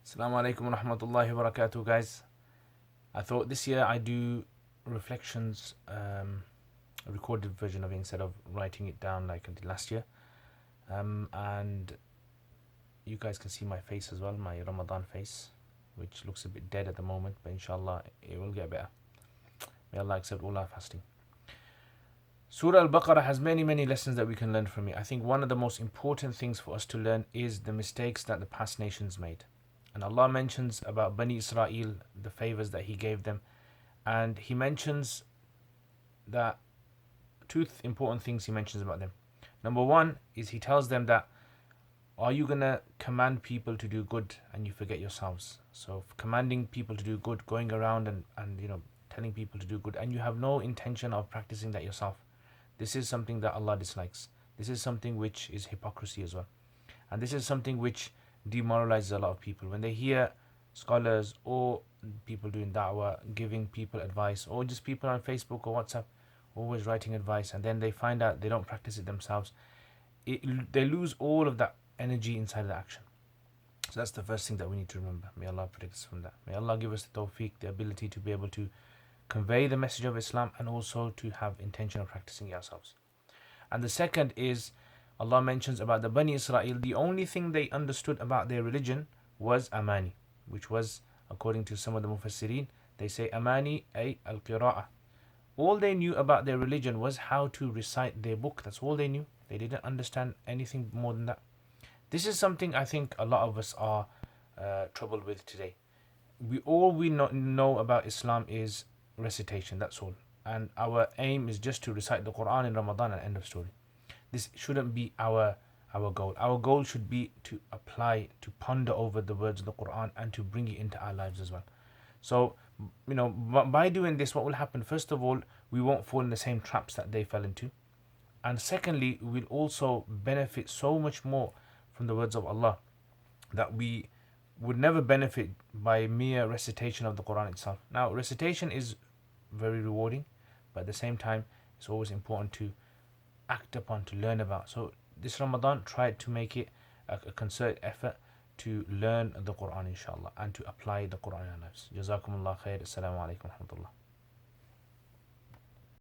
Assalamu alaikum wa rahmatullahi wa barakatuh, guys. I thought this year I do reflections, a recorded version of it instead of writing it down like I did last year. And you guys can see my face as well, my Ramadan face, which looks a bit dead at the moment, but inshallah it will get better. May Allah accept all our fasting. Surah Al-Baqarah has many lessons that we can learn from it. I think one of the most important things for us to learn is the mistakes that the past nations made. And Allah mentions about Bani Israel, the favors that He gave them. And He mentions that two important things He mentions about them. Number one is He tells them that, are you going to command people to do good and you forget yourselves? So commanding people to do good, going around and telling people to do good, and you have no intention of practicing that yourself. This is something that Allah dislikes. This is something which is hypocrisy as well. And this is something which demoralizes a lot of people. When they hear scholars or people doing da'wah, giving people advice, or just people on Facebook or WhatsApp always writing advice, and then they find out they don't practice it themselves, they lose all of that energy inside of the action. So that's the first thing that we need to remember. May Allah protect us from that. May Allah give us the tawfiq, the ability to be able to convey the message of Islam and also to have intention of practicing it ourselves. And the second is, Allah mentions about the Bani Israel, the only thing they understood about their religion was Amani, which was, according to some of the Mufassirin, they say Amani ay al-qira'ah. All they knew about their religion was how to recite their book. That's all they knew. They didn't understand anything more than that. This is something I think a lot of us are troubled with today. We know about Islam is recitation, that's all. And our aim is just to recite the Quran in Ramadan and end of story. This shouldn't be our goal. Our goal should be to apply, to ponder over the words of the Quran and to bring it into our lives as well. So, by doing this, what will happen? First of all, we won't fall in the same traps that they fell into. And secondly, we'll also benefit so much more from the words of Allah that we would never benefit by mere recitation of the Quran itself. Now, recitation is very rewarding, but at the same time, it's always important to act upon, to learn about. So this Ramadan, try to make it a concerted effort to learn the Quran, inshallah, and to apply the Quran in our lives. Jazakumullah khair. Assalamu alaikum wa rahmatullah.